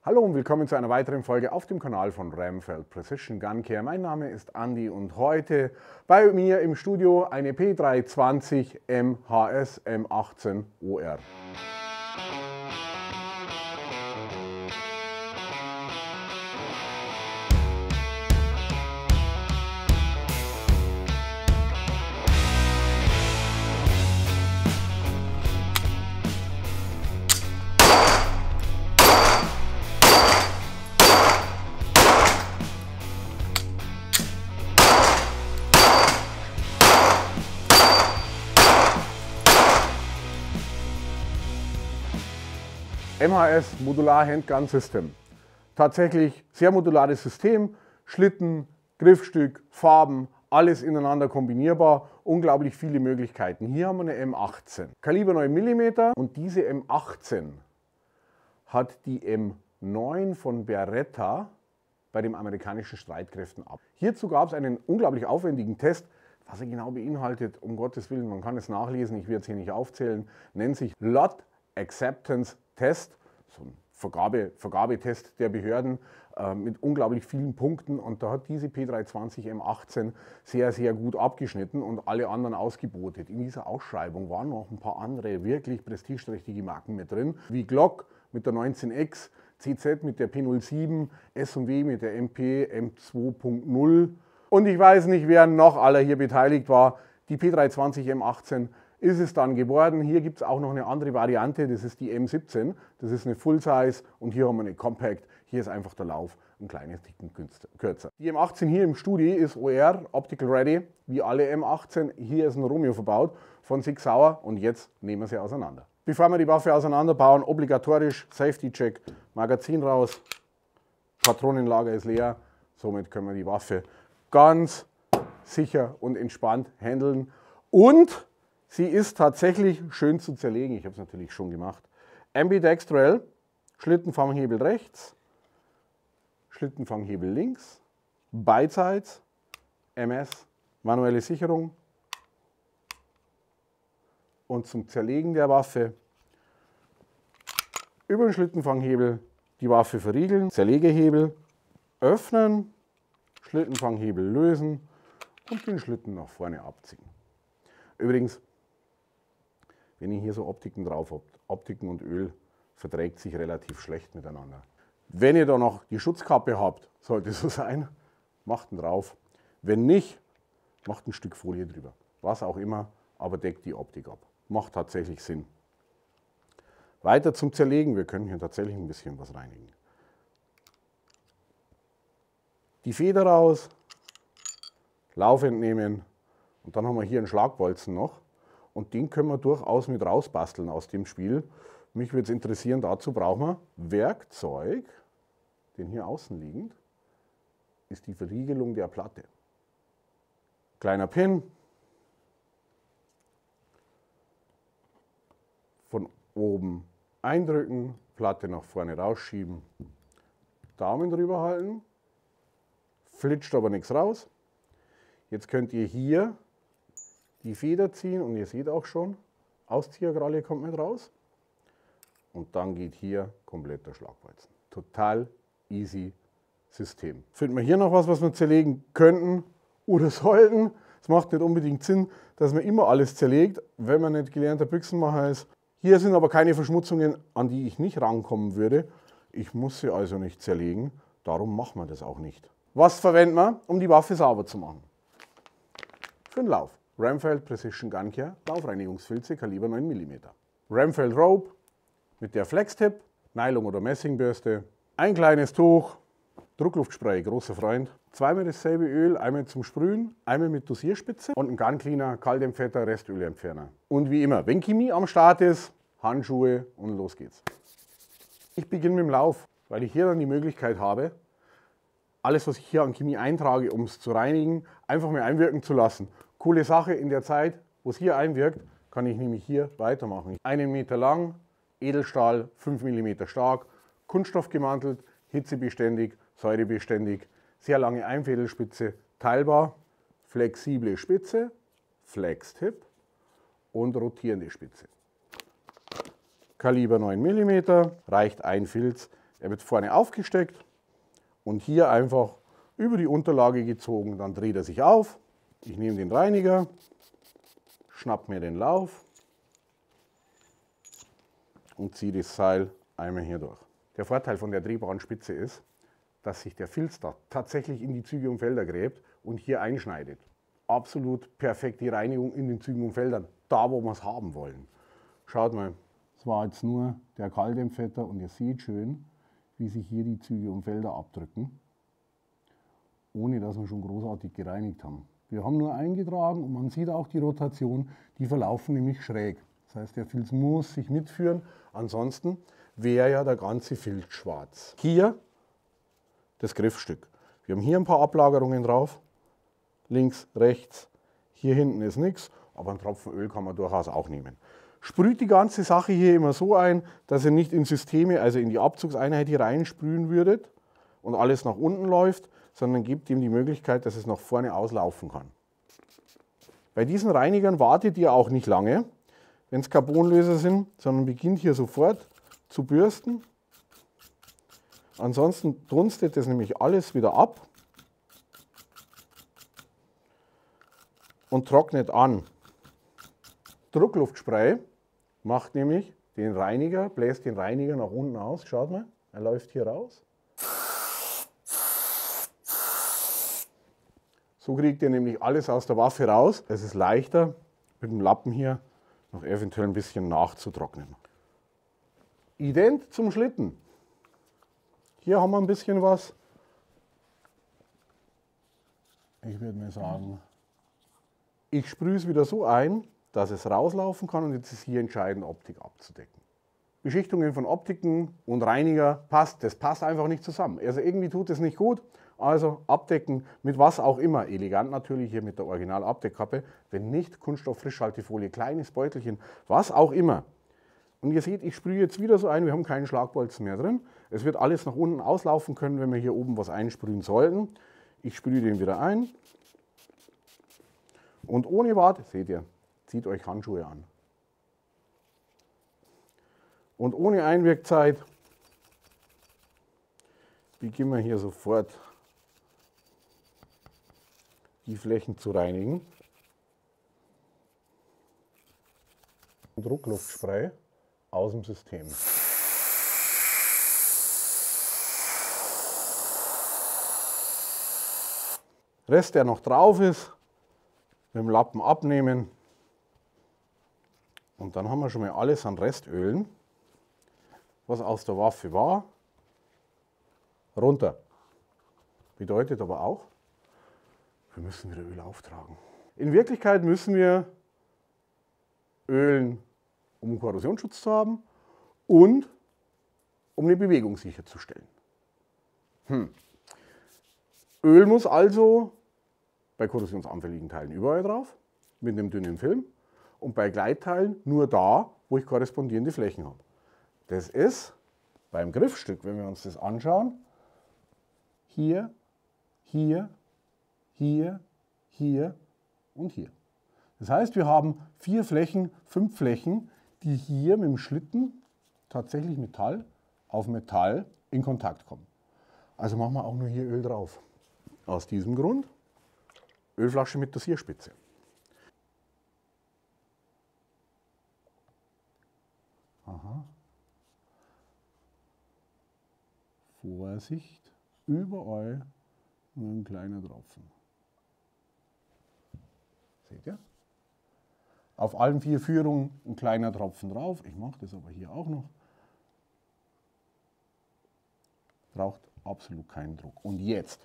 Hallo und willkommen zu einer weiteren Folge auf dem Kanal von Ramfeld Precision Gun Care. Mein Name ist Andi und heute bei mir im Studio eine P320 MHS M18 OR. MHS Modular Handgun System. Tatsächlich sehr modulares System, Schlitten, Griffstück, Farben, alles ineinander kombinierbar, unglaublich viele Möglichkeiten. Hier haben wir eine M18, Kaliber 9 mm und diese M18 hat die M9 von Beretta bei den amerikanischen Streitkräften ab. Hierzu gab es einen unglaublich aufwendigen Test. Was er genau beinhaltet, um Gottes Willen, man kann es nachlesen, ich werde es hier nicht aufzählen, nennt sich Lot Acceptance Test, so ein Vergabetest der Behörden mit unglaublich vielen Punkten, und da hat diese P320 M18 sehr, sehr gut abgeschnitten und alle anderen ausgebotet. In dieser Ausschreibung waren noch ein paar andere wirklich prestigeträchtige Marken mit drin, wie Glock mit der 19X, CZ mit der P07, S&W mit der MP M2.0 und ich weiß nicht, wer noch aller hier beteiligt war. Die P320 M18 ist es dann geworden. Hier gibt es auch noch eine andere Variante, das ist die M17. Das ist eine Full-Size und hier haben wir eine Compact. Hier ist einfach der Lauf ein kleines Ticken kürzer. Die M18 hier im Studio ist OR, Optical Ready, wie alle M18. Hier ist ein Romeo verbaut von Sig Sauer und jetzt nehmen wir sie auseinander. Bevor wir die Waffe auseinanderbauen, obligatorisch Safety-Check, Magazin raus, Patronenlager ist leer. Somit können wir die Waffe ganz sicher und entspannt handeln. Und sie ist tatsächlich schön zu zerlegen. Ich habe es natürlich schon gemacht. Ambidextrel, Schlittenfanghebel rechts, Schlittenfanghebel links, beidseits, MS, manuelle Sicherung. Und zum Zerlegen der Waffe über den Schlittenfanghebel die Waffe verriegeln, Zerlegehebel öffnen, Schlittenfanghebel lösen und den Schlitten nach vorne abziehen. Übrigens, wenn ihr hier so Optiken drauf habt, Optiken und Öl verträgt sich relativ schlecht miteinander. Wenn ihr da noch die Schutzkappe habt, sollte so sein, macht ihn drauf. Wenn nicht, macht ein Stück Folie drüber. Was auch immer, aber deckt die Optik ab. Macht tatsächlich Sinn. Weiter zum Zerlegen, wir können hier tatsächlich ein bisschen was reinigen. Die Feder raus, Lauf entnehmen und dann haben wir hier einen Schlagbolzen noch. Und den können wir durchaus mit rausbasteln aus dem Spiel. Mich würde es interessieren, dazu brauchen wir Werkzeug, denn hier außen liegend ist die Verriegelung der Platte. Kleiner Pin, von oben eindrücken, Platte nach vorne rausschieben, Daumen drüber halten, flitscht aber nichts raus. Jetzt könnt ihr hier die Feder ziehen und ihr seht auch schon, Auszieherkralle kommt mit raus und dann geht hier komplett der Schlagbolzen. Total easy System. Finden wir hier noch was wir zerlegen könnten oder sollten? Es macht nicht unbedingt Sinn, dass man immer alles zerlegt, wenn man nicht gelernter Büchsenmacher ist. Hier sind aber keine Verschmutzungen, an die ich nicht rankommen würde. Ich muss sie also nicht zerlegen, darum machen wir das auch nicht. Was verwenden wir, um die Waffe sauber zu machen? Für den Lauf. Ramfeld Precision Gun Care, Laufreinigungsfilze, Kaliber 9 mm. Ramfeld Rope mit der Flex-Tip, Nylon- oder Messingbürste, ein kleines Tuch, Druckluftspray, großer Freund, zweimal dasselbe Öl, einmal zum Sprühen, einmal mit Dosierspitze und ein Gun Cleaner, Kaltempfetter, Restölentferner. Und wie immer, wenn Chemie am Start ist, Handschuhe und los geht's. Ich beginne mit dem Lauf, weil ich hier dann die Möglichkeit habe, alles, was ich hier an Chemie eintrage, um es zu reinigen, einfach mal einwirken zu lassen. Coole Sache, in der Zeit, wo es hier einwirkt, kann ich nämlich hier weitermachen. 1 Meter lang, Edelstahl, 5 mm stark, kunststoffgemantelt, hitzebeständig, säurebeständig, sehr lange Einfädelspitze, teilbar, flexible Spitze, Flex-Tip und rotierende Spitze. Kaliber 9 mm, reicht ein Filz, Er wird vorne aufgesteckt und hier einfach über die Unterlage gezogen. Dann dreht er sich auf. Ich nehme den Reiniger, schnapp mir den Lauf und ziehe das Seil einmal hier durch. Der Vorteil von der drehbaren Spitze ist, dass sich der Filz da tatsächlich in die Züge und Felder gräbt und hier einschneidet. Absolut perfekte Reinigung in den Zügen und Feldern, da wo wir es haben wollen. Schaut mal, das war jetzt nur der Kaltempfetter und ihr seht schön, wie sich hier die Züge und Felder abdrücken, ohne dass wir schon großartig gereinigt haben. Wir haben nur eingetragen und man sieht auch die Rotation, die verlaufen nämlich schräg. Das heißt, der Filz muss sich mitführen, ansonsten wäre ja der ganze Filz schwarz. Hier das Griffstück. Wir haben hier ein paar Ablagerungen drauf, links, rechts, hier hinten ist nichts, aber einen Tropfen Öl kann man durchaus auch nehmen. Sprüht die ganze Sache hier immer so ein, dass ihr nicht in Systeme, also in die Abzugseinheit hier reinsprühen würdet und alles nach unten läuft, sondern gebt ihm die Möglichkeit, dass es nach vorne auslaufen kann. Bei diesen Reinigern wartet ihr auch nicht lange, wenn es Carbonlöser sind, sondern beginnt hier sofort zu bürsten. Ansonsten dunstet das nämlich alles wieder ab und trocknet an. Druckluftspray macht nämlich den Reiniger, bläst den Reiniger nach unten aus. Schaut mal, er läuft hier raus. So kriegt ihr nämlich alles aus der Waffe raus. Es ist leichter, mit dem Lappen hier noch eventuell ein bisschen nachzutrocknen. Ident zum Schlitten. Hier haben wir ein bisschen was. Ich würde mal sagen, ich sprühe es wieder so ein, dass es rauslaufen kann und jetzt ist hier entscheidend, Optik abzudecken. Beschichtungen von Optiken und Reiniger das passt einfach nicht zusammen. Also irgendwie tut es nicht gut, also abdecken mit was auch immer. Elegant natürlich hier mit der Original-Abdeckkappe, wenn nicht Kunststoff-Frischhaltefolie, kleines Beutelchen, was auch immer. Und ihr seht, ich sprühe jetzt wieder so ein, wir haben keinen Schlagbolzen mehr drin. Es wird alles nach unten auslaufen können, wenn wir hier oben was einsprühen sollten. Ich sprühe den wieder ein. Und ohne Warte, seht ihr, zieht euch Handschuhe an. Und ohne Einwirkzeit beginnen wir hier sofort die Flächen zu reinigen. Druckluftspray aus dem System. Rest, der noch drauf ist, mit dem Lappen abnehmen. Und dann haben wir schon mal alles an Restölen, was aus der Waffe war, runter. Bedeutet aber auch, wir müssen wieder Öl auftragen. In Wirklichkeit müssen wir ölen, um Korrosionsschutz zu haben und um eine Bewegung sicherzustellen. Öl muss also bei korrosionsanfälligen Teilen überall drauf, mit einem dünnen Film, und bei Gleitteilen nur da, wo ich korrespondierende Flächen habe. Das ist beim Griffstück, wenn wir uns das anschauen, hier, hier, hier, hier und hier. Das heißt, wir haben 4 Flächen, 5 Flächen, die hier mit dem Schlitten tatsächlich Metall auf Metall in Kontakt kommen. Also machen wir auch nur hier Öl drauf. Aus diesem Grund Ölflasche mit Dosierspitze. Aha. Vorsicht, überall nur ein kleiner Tropfen. Seht ihr? Auf allen 4 Führungen ein kleiner Tropfen drauf. Ich mache das aber hier auch noch. Braucht absolut keinen Druck. Und jetzt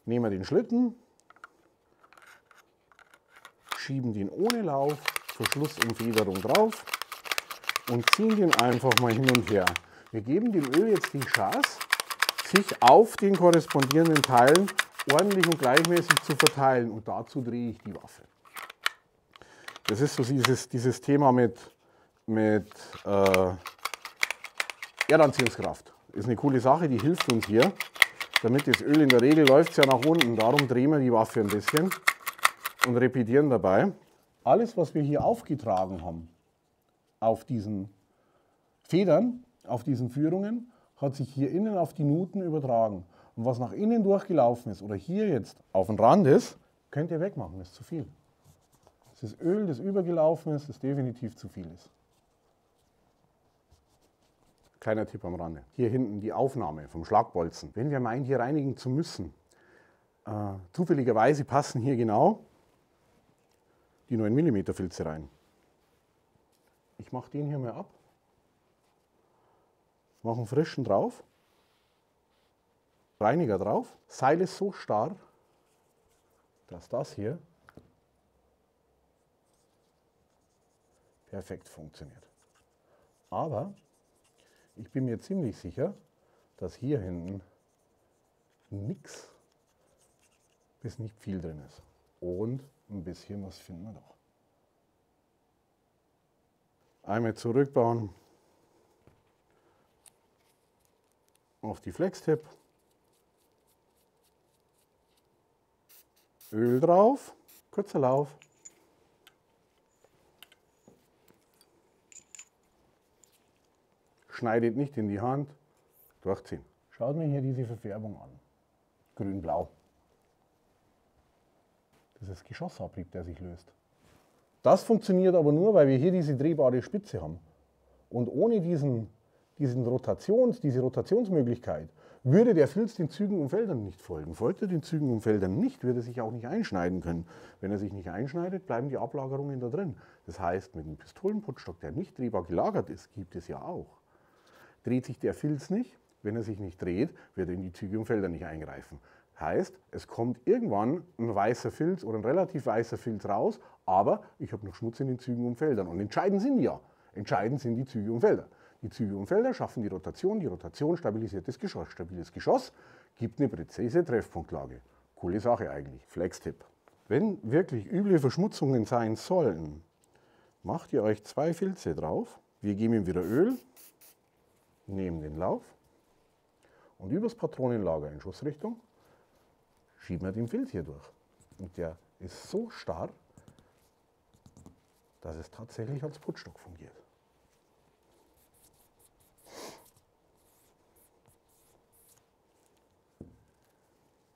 nehmen wir den Schlitten, schieben den ohne Lauf, Verschluss und Federung drauf und ziehen den einfach mal hin und her. Wir geben dem Öl jetzt die Chance, sich auf den korrespondierenden Teilen ordentlich und gleichmäßig zu verteilen. Und dazu drehe ich die Waffe. Das ist so dieses Thema mit Erdanziehungskraft. Ist eine coole Sache, die hilft uns hier. Damit das Öl in der Regel läuft es ja nach unten. Darum drehen wir die Waffe ein bisschen und repetieren dabei. Alles, was wir hier aufgetragen haben, auf diesen Federn, auf diesen Führungen, hat sich hier innen auf die Nuten übertragen. Und was nach innen durchgelaufen ist oder hier jetzt auf den Rand ist, könnt ihr wegmachen, das ist zu viel. Das ist Öl, das übergelaufen ist, das definitiv zu viel ist. Kleiner Tipp am Rande. Hier hinten die Aufnahme vom Schlagbolzen. Wenn wir meinen, hier reinigen zu müssen, zufälligerweise passen hier genau die 9 mm Filze rein. Ich mache den hier mal ab, mache einen frischen drauf, Reiniger drauf. Seil ist so starr, dass das hier perfekt funktioniert. Aber ich bin mir ziemlich sicher, dass hier hinten nichts bis nicht viel drin ist. Und ein bisschen was finden wir doch. Einmal zurückbauen auf die Flex-Tip. Öl drauf, kurzer Lauf. Schneidet nicht in die Hand, durchziehen. Schaut mir hier diese Verfärbung an. Grün-blau. Das ist Geschossabrieb, der sich löst. Das funktioniert aber nur, weil wir hier diese drehbare Spitze haben. Und ohne diese Rotationsmöglichkeit würde der Filz den Zügen und Feldern nicht folgen. Folgt er den Zügen und Feldern nicht, wird er sich auch nicht einschneiden können. Wenn er sich nicht einschneidet, bleiben die Ablagerungen da drin. Das heißt, mit einem Pistolenputzstock, der nicht drehbar gelagert ist, gibt es ja auch. Dreht sich der Filz nicht, wenn er sich nicht dreht, wird er in die Züge und Felder nicht eingreifen. Heißt, es kommt irgendwann ein weißer Filz oder ein relativ weißer Filz raus, aber ich habe noch Schmutz in den Zügen und Feldern. Und entscheidend sind die ja. Entscheidend sind die Züge und Felder. Die Züge und Felder schaffen die Rotation stabilisiert das Geschoss. Stabiles Geschoss gibt eine präzise Treffpunktlage. Coole Sache eigentlich. Flex-Tipp. Wenn wirklich üble Verschmutzungen sein sollten, macht ihr euch 2 Filze drauf. Wir geben ihm wieder Öl, nehmen den Lauf und übers Patronenlager in Schussrichtung schieben wir den Filz hier durch. Und der ist so starr, dass es tatsächlich als Putzstock fungiert.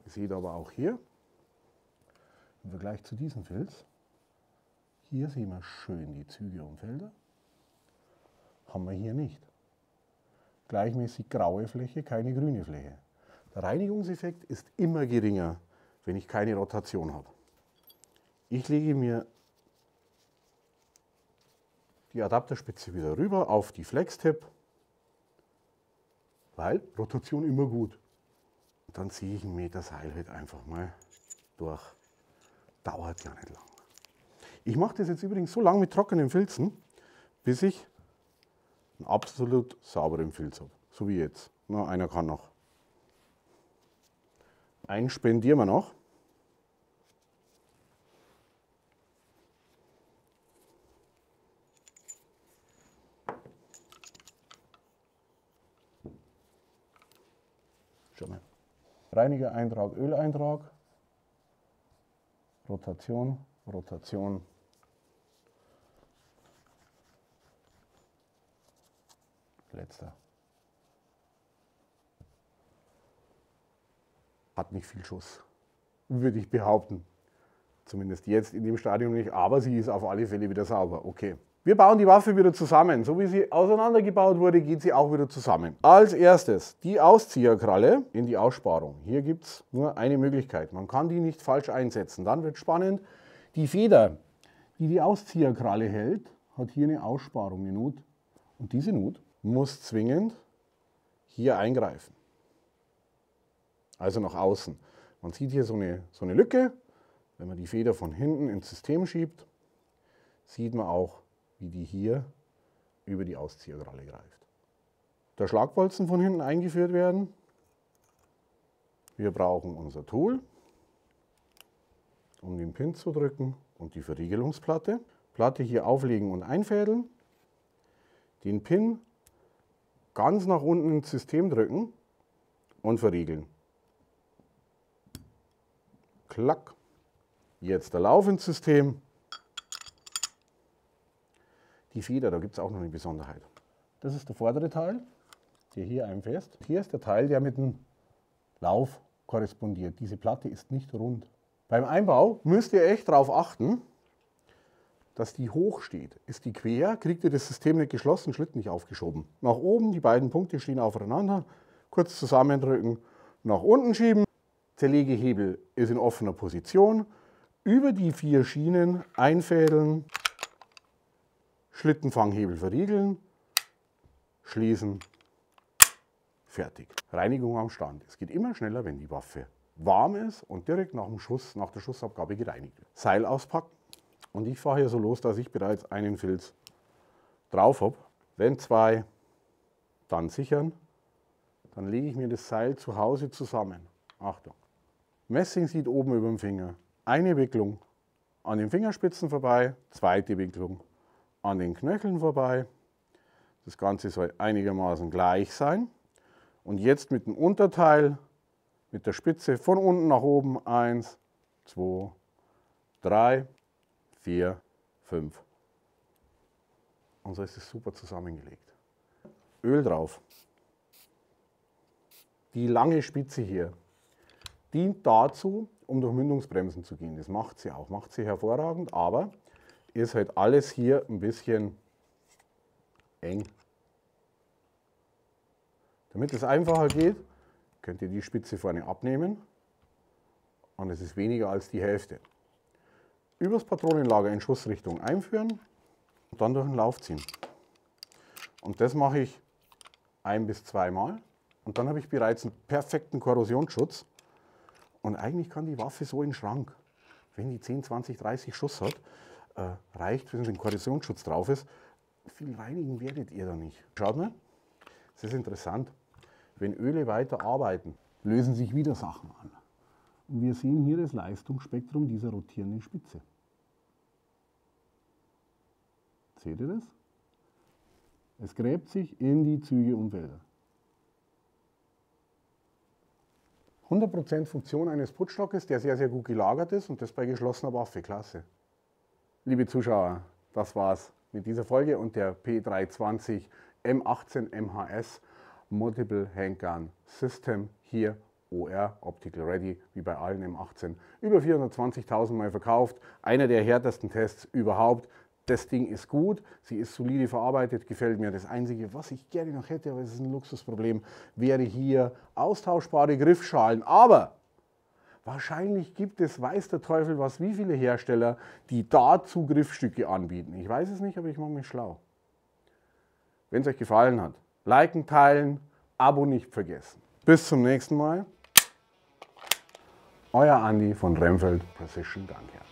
Ihr seht aber auch hier, im Vergleich zu diesem Filz, hier sehen wir schön die Züge und Felder, haben wir hier nicht. Gleichmäßig graue Fläche, keine grüne Fläche. Der Reinigungseffekt ist immer geringer, wenn ich keine Rotation habe. Ich lege mir die Adapterspitze wieder rüber auf die Flex-Tip, weil Rotation immer gut. Dann ziehe ich 1 Meter Seil halt einfach mal durch. Dauert ja nicht lang. Ich mache das jetzt übrigens so lange mit trockenen Filzen, bis ich einen absolut sauberen Filz habe. So wie jetzt. Na, einer kann noch. Einen spendieren wir noch. Schau mal. Reiniger-Eintrag, Öleintrag, Rotation, Rotation. Letzter. Hat nicht viel Schuss, würde ich behaupten. Zumindest jetzt in dem Stadium nicht, aber sie ist auf alle Fälle wieder sauber. Okay. Wir bauen die Waffe wieder zusammen. So wie sie auseinandergebaut wurde, geht sie auch wieder zusammen. Als erstes die Auszieherkralle in die Aussparung. Hier gibt es nur eine Möglichkeit. Man kann die nicht falsch einsetzen. Dann wird spannend. Die Feder, die die Auszieherkralle hält, hat hier eine Aussparung, eine Nut. Und diese Nut muss zwingend hier eingreifen. Also nach außen. Man sieht hier so eine Lücke. Wenn man die Feder von hinten ins System schiebt, sieht man auch, wie die hier über die Auszieherkralle greift. Der Schlagbolzen von hinten eingeführt werden. Wir brauchen unser Tool, um den Pin zu drücken und die Verriegelungsplatte. Platte hier auflegen und einfädeln. Den Pin ganz nach unten ins System drücken und verriegeln. Klack. Jetzt der Lauf ins System. Die Feder, da gibt es auch noch eine Besonderheit. Das ist der vordere Teil. der hier einfasst. Hier ist der Teil, der mit dem Lauf korrespondiert. Diese Platte ist nicht rund. Beim Einbau müsst ihr echt darauf achten, dass die hoch steht. Ist die quer, kriegt ihr das System nicht geschlossen, Schlitten nicht aufgeschoben. Nach oben, die beiden Punkte stehen aufeinander, kurz zusammendrücken, nach unten schieben. Zerlegehebel ist in offener Position. Über die 4 Schienen einfädeln, Schlittenfanghebel verriegeln, schließen, fertig. Reinigung am Stand. Es geht immer schneller, wenn die Waffe warm ist und direkt nach dem Schuss, nach der Schussabgabe gereinigt wird. Seil auspacken und ich fahre hier so los, dass ich bereits einen Filz drauf habe. Wenn 2, dann sichern. Dann lege ich mir das Seil zu Hause zusammen. Achtung. Messing sieht oben über dem Finger. Eine Wicklung an den Fingerspitzen vorbei, zweite Wicklung an den Knöcheln vorbei. Das Ganze soll einigermaßen gleich sein. Und jetzt mit dem Unterteil, mit der Spitze von unten nach oben. 1, 2, 3, 4, 5. Und so ist es super zusammengelegt. Öl drauf. Die lange Spitze hier dient dazu, um durch Mündungsbremsen zu gehen. Das macht sie auch, macht sie hervorragend, aber ist halt alles hier ein bisschen eng. Damit es einfacher geht, könnt ihr die Spitze vorne abnehmen und es ist weniger als die Hälfte. Übers Patronenlager in Schussrichtung einführen und dann durch den Lauf ziehen. Und das mache ich 1 bis 2 Mal und dann habe ich bereits einen perfekten Korrosionsschutz. Und eigentlich kann die Waffe so in den Schrank. Wenn die 10, 20, 30 Schuss hat, reicht, wenn ein Korrosionsschutz drauf ist. Viel reinigen werdet ihr da nicht. Schaut mal, es ist interessant. Wenn Öle weiter arbeiten, lösen sich wieder Sachen an. Und wir sehen hier das Leistungsspektrum dieser rotierenden Spitze. Seht ihr das? Es gräbt sich in die Züge und Felder. 100% Funktion eines Putzstockes, der sehr, sehr gut gelagert ist und das bei geschlossener Waffe. Klasse. Liebe Zuschauer, das war's mit dieser Folge und der P320 M18 MHS Multiple Handgun System hier OR Optical Ready, wie bei allen M18. Über 420.000 Mal verkauft, einer der härtesten Tests überhaupt. Das Ding ist gut, sie ist solide verarbeitet, gefällt mir. Das Einzige, was ich gerne noch hätte, aber es ist ein Luxusproblem, wäre hier austauschbare Griffschalen. Aber wahrscheinlich gibt es, weiß der Teufel was, wie viele Hersteller, die dazu Griffstücke anbieten. Ich weiß es nicht, aber ich mache mich schlau. Wenn es euch gefallen hat, liken, teilen, Abo nicht vergessen. Bis zum nächsten Mal. Euer Andi von Remfeld Precision. Danke.